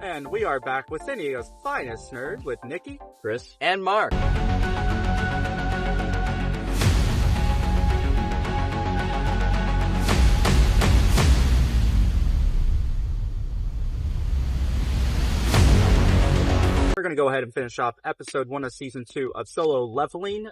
And we are back with San Diego's finest nerd with Nikki, Chris, and Marc. We're going to go ahead and finish off episode 1 of season 2 of Solo Leveling.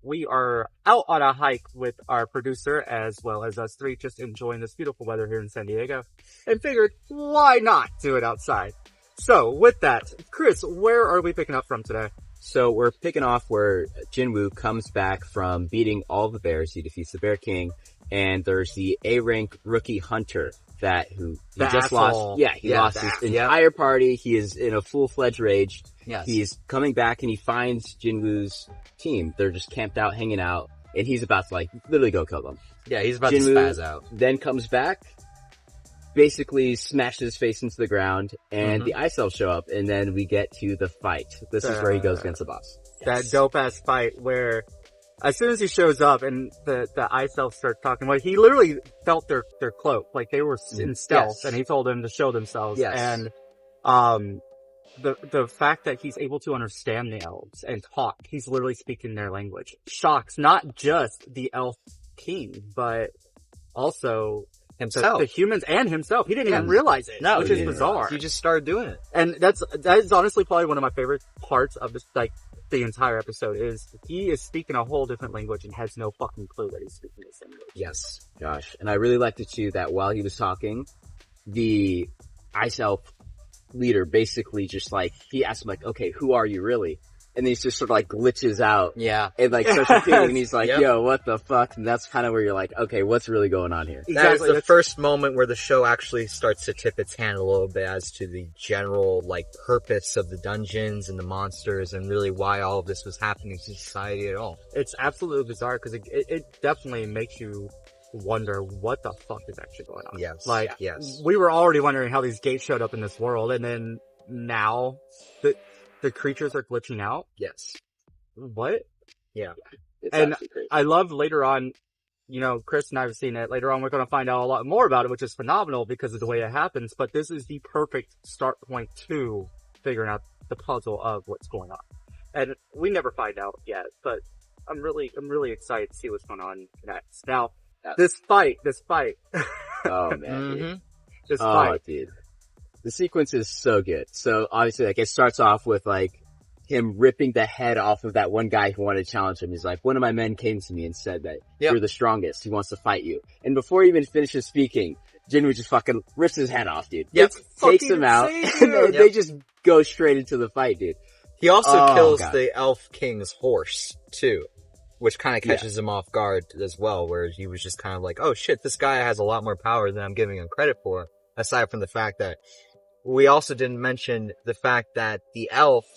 We are out on a hike with our producer as well as us three, just enjoying this beautiful weather here in San Diego, and figured, why not do it outside? So with that, Chris, where are we picking up from today? So we're picking off where Jinwoo comes back from beating all the bears. He defeats the Bear King, and there's the A-rank rookie hunter he just lost. Yeah, he lost his entire party. He is in a full-fledged rage. Yes. He's coming back and he finds Jinwoo's team. They're just camped out, hanging out, and he's about to literally go kill them. Yeah, he's about Jinwoo to spaz out. Then comes back, basically smashes his face into the ground, and the Ice Elves show up, and then we get to the fight. This is where he goes against the boss. That dope-ass fight where as soon as he shows up and the Ice Elves start talking, he literally felt their cloak, they were in stealth, and he told them to show themselves. Yes. And, the fact that he's able to understand the elves and talk, he's literally speaking their language, shocks not just the Elf King, but also Himself. the humans and himself. He didn't even realize it, which is bizarre. He just started doing it. And that is honestly probably one of my favorite parts of this, the entire episode is he is speaking a whole different language and has no fucking clue that he's speaking the same language. Yes. Gosh. And I really liked it too that while he was talking, the Ice Elf leader basically just he asked him okay, who are you really? And then he just sort of glitches out. Yeah. And starts repeating, and he's yo, what the fuck? And that's kind of where you're okay, what's really going on here? That is the first moment where the show actually starts to tip its hand a little bit as to the general, purpose of the dungeons and the monsters and really why all of this was happening to society at all. It's absolutely bizarre because it definitely makes you wonder what the fuck is actually going on. Yes. Yes. We were already wondering how these gates showed up in this world, and then now the creatures are glitching out? Yes. What? Yeah. And I love later on, Chris and I have seen it. Later on, we're going to find out a lot more about it, which is phenomenal because of the way it happens. But this is the perfect start point to figuring out the puzzle of what's going on. And we never find out yet, but I'm really excited to see what's going on next. Now, this fight. Oh, man. Dude. This fight. Dude. The sequence is so good. So obviously, it starts off with him ripping the head off of that one guy who wanted to challenge him. He's one of my men came to me and said that you're the strongest. He wants to fight you. And before he even finishes speaking, Jinwoo just fucking rips his head off, dude. Yep. Takes him out, and they just go straight into the fight, dude. He also kills the Elf King's horse, too, which kind of catches him off guard as well, where he was just kind of oh shit, this guy has a lot more power than I'm giving him credit for, aside from the fact that we also didn't mention the fact that the Elf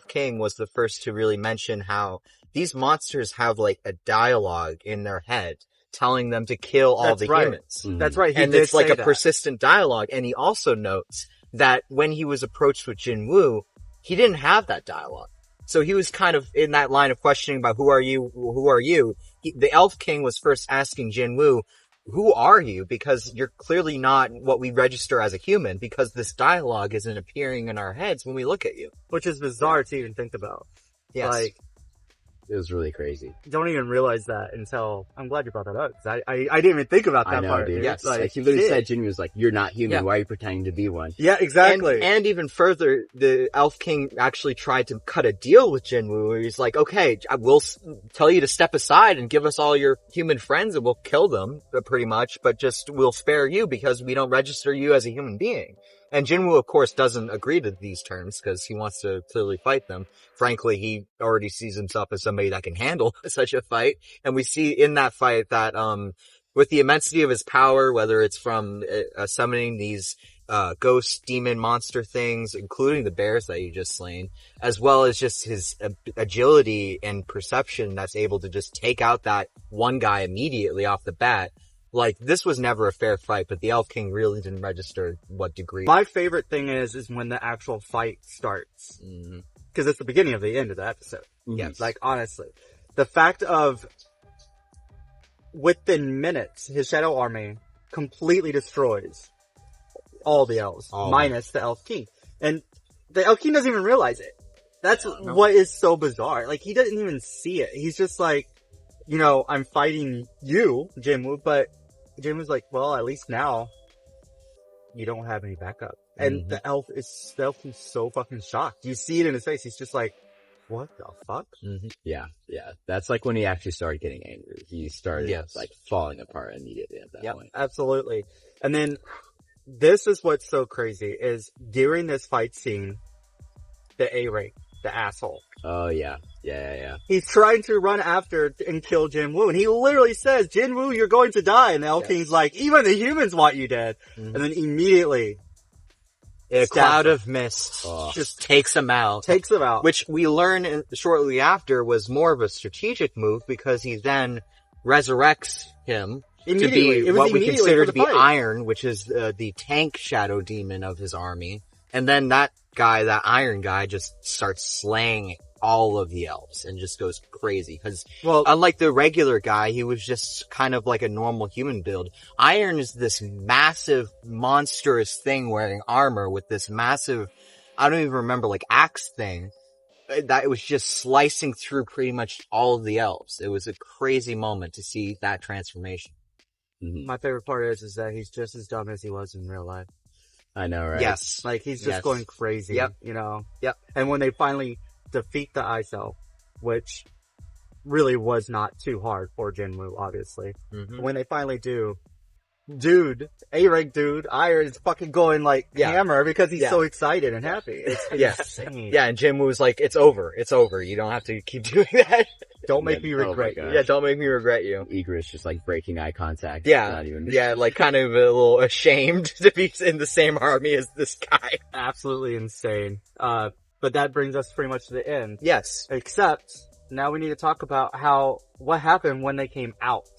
King was the first to really mention how these monsters have a dialogue in their head telling them to kill all the humans. Mm-hmm. That's right. And it's a persistent dialogue. And he also notes that when he was approached with Jinwoo, he didn't have that dialogue. So he was kind of in that line of questioning about who are you? The Elf King was first asking Jinwoo, who are you? Because you're clearly not what we register as a human, because this dialogue isn't appearing in our heads when we look at you. Which is bizarre to even think about. Yes. It was really crazy. Don't even realize that until, I'm glad you brought that up, because I didn't even think about that I know, part. Dude. Yes. He literally said, Jinwoo was you're not human, why are you pretending to be one? Yeah, exactly. And even further, the Elf King actually tried to cut a deal with Jinwoo, where he's okay, I will tell you to step aside and give us all your human friends and we'll kill them, pretty much, but we'll spare you because we don't register you as a human being. And Jinwoo, of course, doesn't agree to these terms because he wants to clearly fight them. Frankly, he already sees himself as somebody that can handle such a fight. And we see in that fight that, with the immensity of his power, whether it's from summoning these ghost demon monster things, including the bears that you just slain, as well as just his agility and perception that's able to just take out that one guy immediately off the bat. This was never a fair fight, but the Elf King really didn't register what degree. My favorite thing is when the actual fight starts. Because it's the beginning of the end of the episode. Yes. Honestly. The fact of, within minutes, his shadow army completely destroys All the elves. All. Minus the Elf King. And the Elf King doesn't even realize it. That's what is so bizarre. Like, he doesn't even see it. He's just like, you know, I'm fighting you, Jinwoo, but Jinwoo's like, well, at least now you don't have any backup. And the elf is so fucking shocked. You see it in his face. He's just like, what the fuck? Yeah. That's like when he actually started getting angry. He started like falling apart immediately at that point. Absolutely. And then this is what's so crazy is during this fight scene, the A-Ray, the asshole. Oh yeah. He's trying to run after and kill Jinwoo, and he literally says, Jinwoo, you're going to die. And the Elf King's like, even the humans want you dead. And then immediately, a cloud of mist just takes him out. Which we learn shortly after was more of a strategic move because he then resurrects him to be what we consider to be Iron, which is the tank shadow demon of his army. And then that Iron guy just starts slaying all of the elves and just goes crazy. Cause, unlike the regular guy, he was just kind of like a normal human build. Iron is this massive, monstrous thing wearing armor with this massive, I don't even remember, like axe thing that it was just slicing through pretty much all of the elves. It was a crazy moment to see that transformation. My favorite part is that he's just as dumb as he was in real life. I know, right? Yes. Like, he's just going crazy. You know? And when they finally defeat the Ice Elf, which really was not too hard for Jinwoo, obviously. When they finally do, A-Rank dude, Iron is fucking going like hammer because he's so excited and happy. It's insane. Yeah, and Jinwoo's like, it's over. You don't have to keep doing that. Don't make me regret you. Yeah, don't make me regret you. Igor's just like breaking eye contact. Yeah, like kind of a little ashamed to be in the same army as this guy. Absolutely insane. But that brings us pretty much to the end. Yes. Except, now we need to talk about what happened when they came out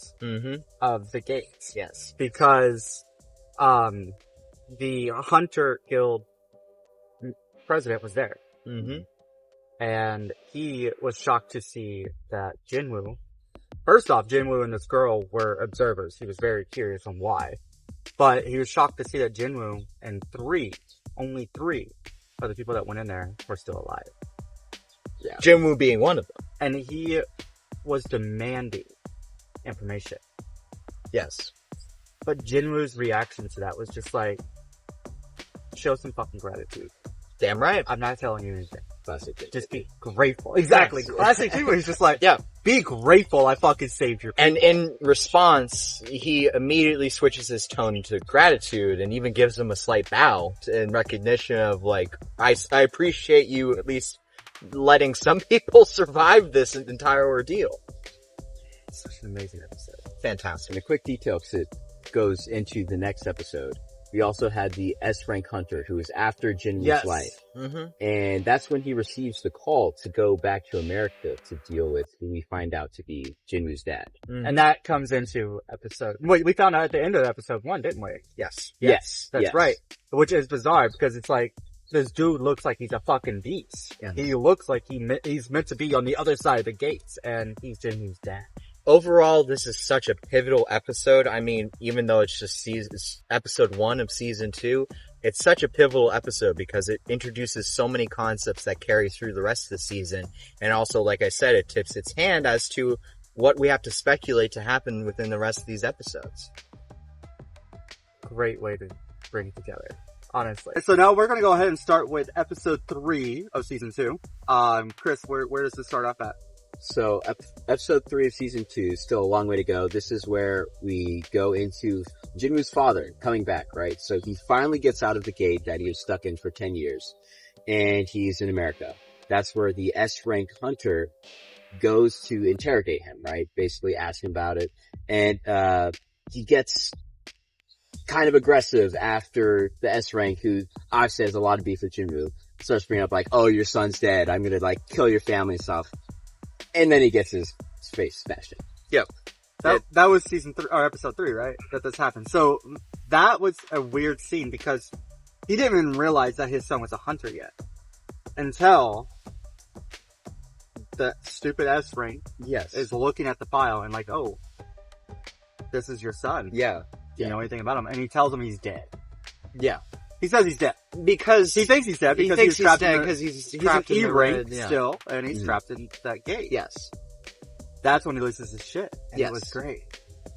of the gates. Yes. Because, the Hunter Guild president was there. And he was shocked to see that Jinwoo, first off, Jinwoo and this girl were observers. He was very curious on why. But he was shocked to see that Jinwoo and only three of the people that went in there were still alive. Yeah. Jinwoo being one of them. And he was demanding information. Yes. But Jinwoo's reaction to that was just like, show some fucking gratitude. Damn right. I'm not telling you anything. Classic Jinwoo. Just be grateful. Exactly. Yes. Classic Jinwoo. He's just like, be grateful I fucking saved your people. And in response, he immediately switches his tone to gratitude and even gives him a slight bow in recognition of like, I appreciate you at least letting some people survive this entire ordeal. It's such an amazing episode. Fantastic. And a quick detail, because it goes into the next episode. We also had the S-rank hunter who was after Jinwoo's life. And that's when he receives the call to go back to America to deal with who we find out to be Jinwoo's dad. And that comes into we found out at the end of episode 1, didn't we? Yes. That's right. Which is bizarre because it's like, this dude looks like he's a fucking beast. Yeah. He looks like he's meant to be on the other side of the gates, and he's Jinwoo's dad. Overall, this is such a pivotal episode. I mean, even though it's just episode 1 of season 2, it's such a pivotal episode because it introduces so many concepts that carry through the rest of the season. And also, like I said, it tips its hand as to what we have to speculate to happen within the rest of these episodes. Great way to bring it together, honestly. So now we're going to go ahead and start with episode 3 of season 2. Chris, where does this start off at? So, episode 3 of season 2, still a long way to go. This is where we go into Jinwoo's father coming back, right? So he finally gets out of the gate that he was stuck in for 10 years, and he's in America. That's where the S-rank hunter goes to interrogate him, right? Basically ask him about it. And, he gets kind of aggressive after the S-rank, who obviously has a lot of beef with Jinwoo, starts bringing up like, oh, your son's dead. I'm gonna like kill your family and stuff. And then he gets his face smashed in. Yep. That was season 3, or episode 3, right? That this happened. So, that was a weird scene because he didn't even realize that his son was a hunter yet. Until the stupid S-rank is looking at the file and like, oh, this is your son. Yeah. Do you know anything about him? And he tells him he's dead. Yeah. He says he's dead. Because He thinks he's dead he because thinks he's trapped dead in because he's he's trapped an in the E-rank red, yeah. still, and he's trapped in that gate. Yes. That's when he loses his shit. And Yes. it was great.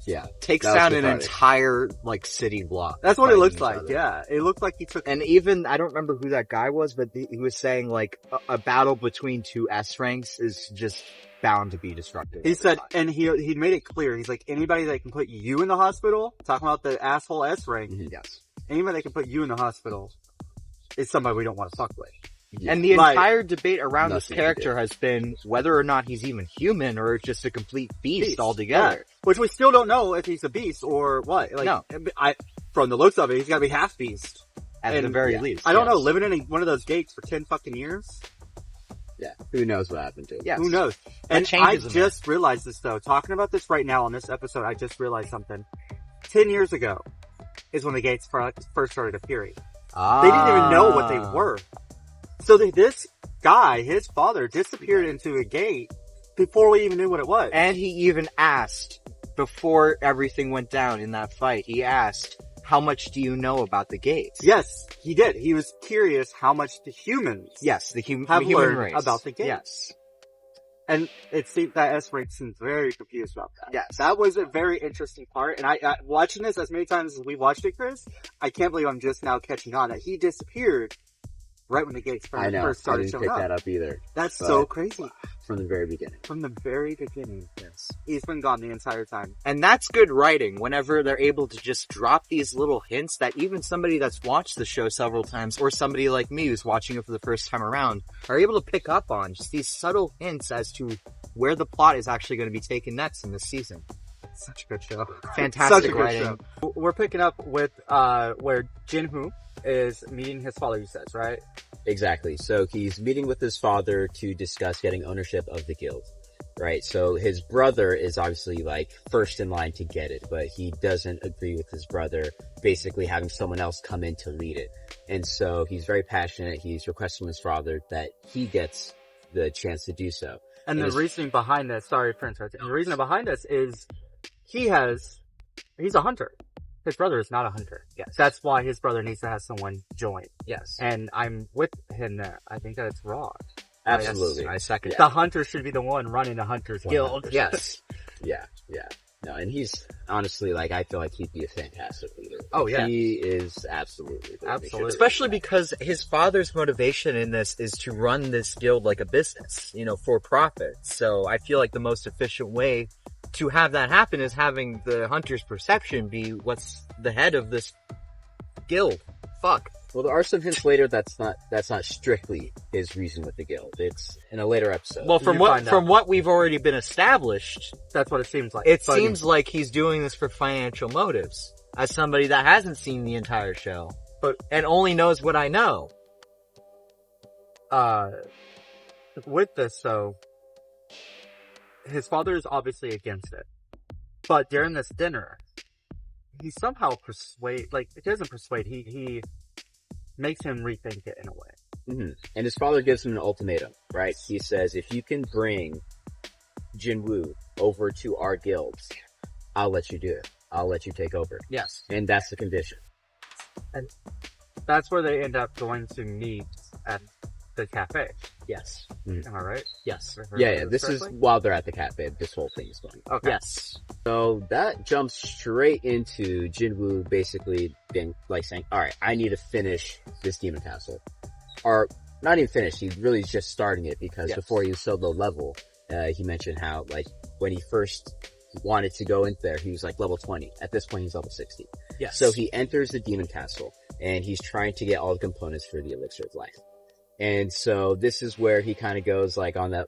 Yeah. Takes That was down an cathartic. entire, like, city block. That's what it fighting looks each like, other. yeah. It looked like he took... And even, I don't remember who that guy was, but he was saying, like, a battle between two S ranks is just bound to be destructive. He said, and he made it clear, he's like, anybody that can put you in the hospital, talking about the asshole S rank, Yes. anybody that can put you in the hospital is somebody we don't want to fuck with. Yeah. And the Like, entire debate around this nothing to character do. has been whether or not he's even human or just a complete beast altogether. Yeah. Which we still don't know if he's a beast or what. Like, No. From the looks of it, he's gotta be half beast. At And- the very yeah. least. I don't know, Yes. living in one of those gates for 10 fucking years? Yeah. Who knows what happened to him? Yes. Who knows? That And I changes a man. just realized this though, talking about this right now on this episode, I just realized something. 10 years ago is when the gates first started appearing. They didn't even know what they were. So this guy, his father, disappeared into a gate before we even knew what it was. And he even asked, before everything went down in that fight, he asked, how much do you know about the gates? Yes, he did. He was curious how much the humans Yes, the human have learned race. about the gates. Yes. And it seemed that S-Rank seems very confused about that. Yes. That was a very interesting part. And I watching this as many times as we watched it, Chris, I can't believe I'm just now catching on that he disappeared right when the gates I know. first I started didn't showing pick up. that up either. That's But- so crazy. From the very beginning. From the very beginning. Yes. He's been gone the entire time. And that's good writing whenever they're able to just drop these little hints that even somebody that's watched the show several times or somebody like me who's watching it for the first time around are able to pick up on just these subtle hints as to where the plot is actually going to be taken next in this season. Such a good show. Fantastic Such a good writing. show. We're picking up with, where Jinwoo is meeting his father, he says, right? Exactly. So he's meeting with his father to discuss getting ownership of the guild. Right? So his brother is obviously like first in line to get it, but he doesn't agree with his brother basically having someone else come in to lead it. And so he's very passionate. He's requesting his father that he gets the chance to do so. And the reasoning behind this, sorry for interrupting, the reasoning behind this is he's a hunter. His brother is not a hunter. Yes. That's why his brother needs to have someone join. Yes. And I'm with him there. I think that it's wrong. Absolutely. I second. Yeah. The hunter should be the one running the hunter's guild. Yes. Yeah. Yeah. No, and he's honestly like, I feel like he'd be a fantastic leader. Oh, yeah. He is absolutely. Absolutely. Especially because his father's motivation in this is to run this guild like a business, for profit. So I feel like the most efficient way to have that happen is having the hunter's perception be what's the head of this guild. Fuck. Well, there are some hints later that's not strictly his reason with the guild. It's in a later episode. Well, You find out. from what we've already been established, That's what it seems like. it But- seems like he's doing this for financial motives. As somebody that hasn't seen the entire show, and only knows what I know. With this though, his father is obviously against it. But during this dinner, he somehow it doesn't persuade, he makes him rethink it in a way. Mm-hmm. And his father gives him an ultimatum, right? He says, if you can bring Jinwoo over to our guilds, I'll let you do it. I'll let you take over. Yes. And that's the condition. And that's where they end up going to meet at the cafe. Yes. Am I right? Yes. Yeah. This is while they're at the cafe. This whole thing is going on. Okay. Yes. So that jumps straight into Jinwoo basically being like saying, all right, I need to finish this demon castle. Or not even finish. He really is just starting it because Yes. before he was so low level, he mentioned how like when he first wanted to go in there, he was like level 20. At this point, he's level 60. Yes. So he enters the demon castle and he's trying to get all the components for the elixir of life. And so this is where he kind of goes like on that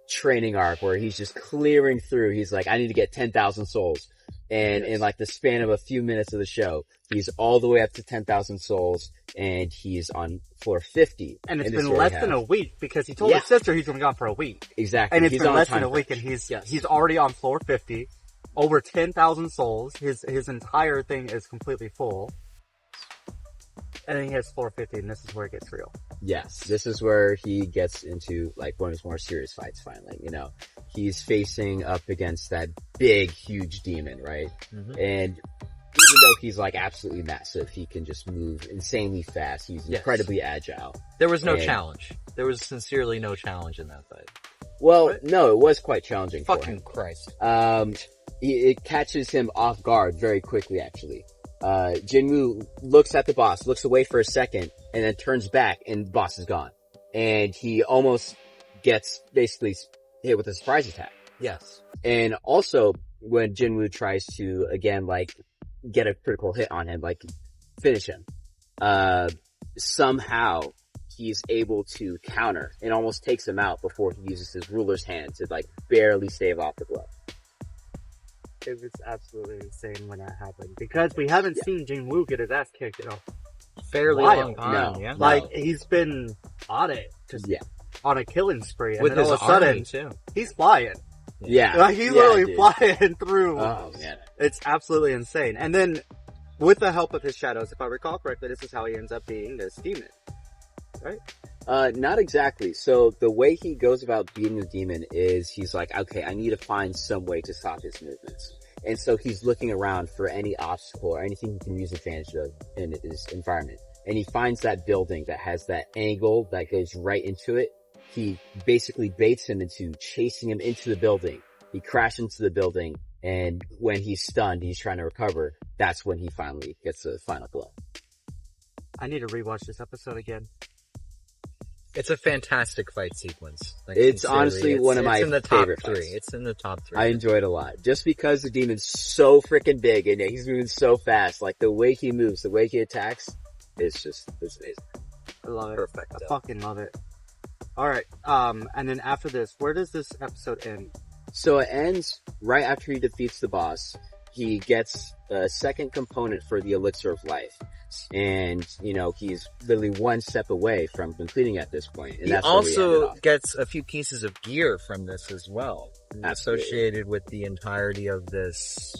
training arc where he's just clearing through. He's like, I need to get 10,000 souls. And in like the span of a few minutes of the show, he's all the way up to 10,000 souls and he's on floor 50. And it's in the been story less half. than a week because he told his sister he's been gone for a week. Exactly. And it's He's been on less time than a week and crunch. he's already on floor 50. Over 10,000 souls. His entire thing is completely full. And then he hits floor 50 and this is where it gets real. Yes, this is where he gets into like one of his more serious fights finally, He's facing up against that big, huge demon, right? Mhm. And even though he's like absolutely massive, he can just move insanely fast. He's incredibly agile. There was no challenge. There was sincerely no challenge in that fight. Well, no, it was quite challenging for him. Fucking Christ. It catches him off guard very quickly, actually. Jinwoo looks at the boss, looks away for a second, and then turns back, and the boss is gone. And he almost gets basically hit with a surprise attack. Yes. And also, when Jinwoo tries to, again, like, get a critical hit on him, like, finish him, somehow he's able to counter and almost takes him out before he uses his ruler's hand to, like, barely stave off the blow. It was absolutely insane when that happened because we haven't seen Jinwoo get his ass kicked in a fairly long time. No. Like he's been on it, just on a killing spree, and with then all his of a sudden too. He's flying. Yeah, Like he's literally flying through. Oh man, it's absolutely insane. And then, with the help of his shadows, if I recall correctly, this is how he ends up being this demon, right? Not exactly. So the way he goes about beating the demon is he's like, okay, I need to find some way to stop his movements. And so he's looking around for any obstacle or anything he can use advantage of in his environment. And he finds that building that has that angle that goes right into it. He basically baits him into chasing him into the building. He crashes into the building, and when he's stunned, he's trying to recover. That's when he finally gets the final blow. I need to rewatch this episode again. It's a fantastic fight sequence. Like, it's honestly one of my favorite three. It's in the top three. I enjoy it a lot. Just because the demon's so freaking big and he's moving so fast, like the way he moves, the way he attacks, it's amazing. I love it. Perfect. I fucking love it. Alright, and then after this, where does this episode end? So it ends right after he defeats the boss. He gets a second component for the elixir of life. And, you know, he's literally one step away from completing at this point. And he that's also gets a few pieces of gear from this as well. Absolutely. Associated with the entirety of this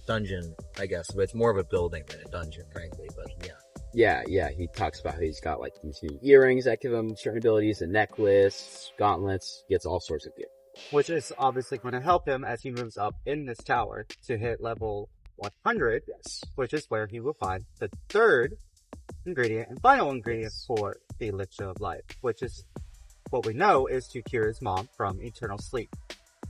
dungeon, I guess. But it's more of a building than a dungeon, frankly, but yeah. Yeah, he talks about how he's got like these new earrings that give him certain abilities, a necklace, gauntlets, gets all sorts of gear. Which is obviously going to help him as he moves up in this tower to hit level 100, which is where he will find the third ingredient and final ingredient for the elixir of life, which is what we know is to cure his mom from eternal sleep.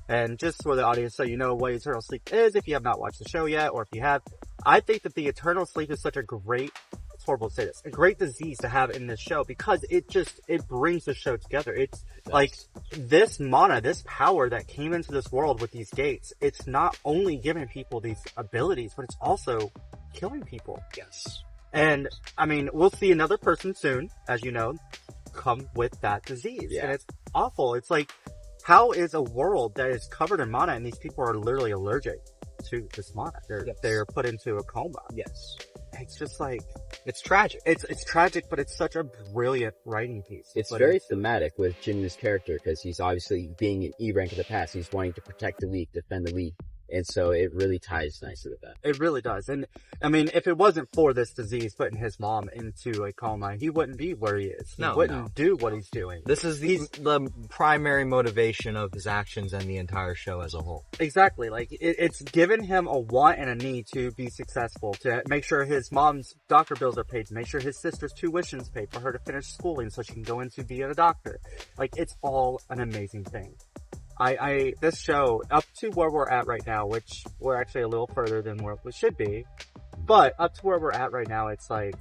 And just for the audience, so you know what eternal sleep is, if you have not watched the show yet, or if you have, I think that the eternal sleep is such a great, it's horrible to say this, a great disease to have in this show because it brings the show together. It's like this mana, this power that came into this world with these gates, it's not only giving people these abilities, but it's also killing people. Yes. And, I mean, we'll see another person soon, as you know, come with that disease. Yeah. And it's awful. It's like, how is a world that is covered in mana and these people are literally allergic to this mana? They're put into a coma. Yes. It's just like, it's tragic. It's tragic, but it's such a brilliant writing piece. It's very thematic with Jinwoo's character because he's obviously being an E rank of the past. He's wanting to protect the weak, defend the weak. And so it really ties nicely with that. It really does. And I mean, if it wasn't for this disease putting his mom into a coma, he wouldn't be where he is. He wouldn't do what he's doing. This is the primary motivation of his actions and the entire show as a whole. Exactly. Like, it's given him a want and a need to be successful, to make sure his mom's doctor bills are paid, to make sure his sister's tuition's paid for her to finish schooling so she can go into being a doctor. Like, it's all an amazing thing. This show, up to where we're at right now, which we're actually a little further than where we should be, but up to where we're at right now, it's like,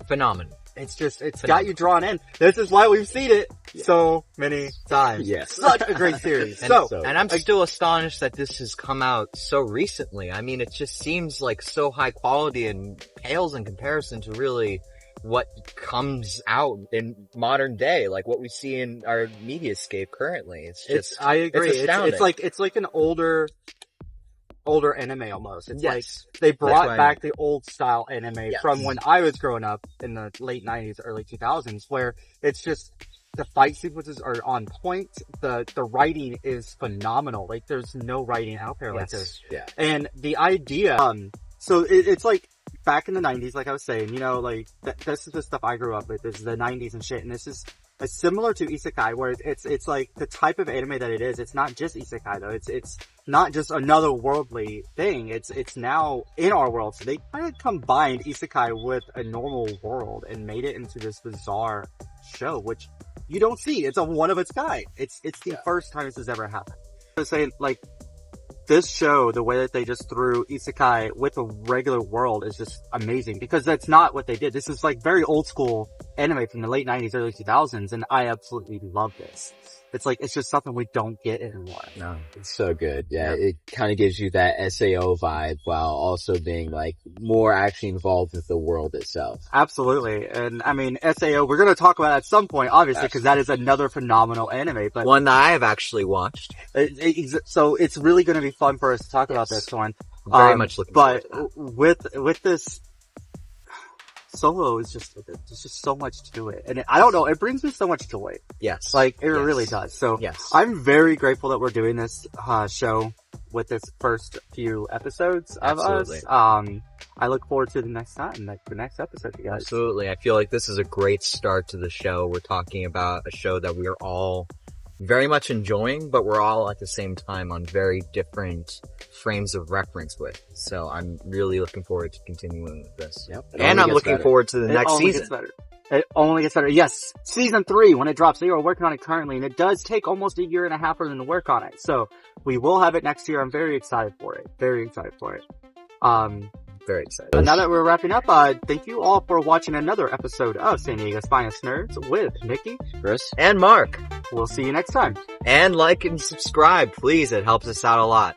phenomenal. It's got you drawn in. This is why we've seen it so many times. Yes. Such a great series. And I'm still astonished that this has come out so recently. I mean, it just seems like so high quality and pales in comparison to really what comes out in modern day, like what we see in our mediascape currently. It's just, I agree. It's astounding. It's like an older anime almost. It's like Yes. they brought back the old style anime Yes. from when I was growing up in the late 90s, early 2000s, where it's just the fight sequences are on point. The writing is phenomenal. Like there's no writing out there like this. Yeah. And the idea, so it's like back in the 90s, like I was saying, you know, like this is the stuff I grew up with. This is the 90s and shit. And this is It's similar to isekai, where it's like the type of anime that it is. It's not just isekai though. It's not just another worldly thing. It's now in our world. So they kind of combined isekai with a normal world and made it into this bizarre show, which you don't see. It's a one of its kind. It's the first time this has ever happened. I was saying, like, this show, the way that they just threw isekai with a regular world is just amazing, because that's not what they did. This is like very old school anime from the late 90s, early 2000s, and I absolutely love this. It's like, it's just something we don't get anymore. No, it's so good. Yeah, it kind of gives you that SAO vibe while also being like more actually involved with the world itself. Absolutely. And I mean, SAO, we're going to talk about it at some point, obviously, because that is another phenomenal anime. But one that I have actually watched. So it's really going to be fun for us to talk about this one. Very much looking forward to that. But with this, Solo is just, there's just so much to it. And I don't know, it brings me so much joy. Yes. Like, it really does. So, yes. I'm very grateful that we're doing this, show with this first few episodes of us. I look forward to the next time, like the next episode, you guys. Absolutely. I feel like this is a great start to the show. We're talking about a show that we are all very much enjoying, but we're all at the same time on very different frames of reference with. So I'm really looking forward to continuing with this. Yep. And I'm looking forward to the next season. It only gets better. Yes, season 3, when it drops, they are working on it currently, and it does take almost a year and a half for them to work on it. So we will have it next year. I'm very excited for it. Very excited for it. Very excited. Now that we're wrapping up, thank you all for watching another episode of San Diego's Finest Nerds with Nikki, Chris, and Mark. We'll see you next time. And like and subscribe, please. It helps us out a lot.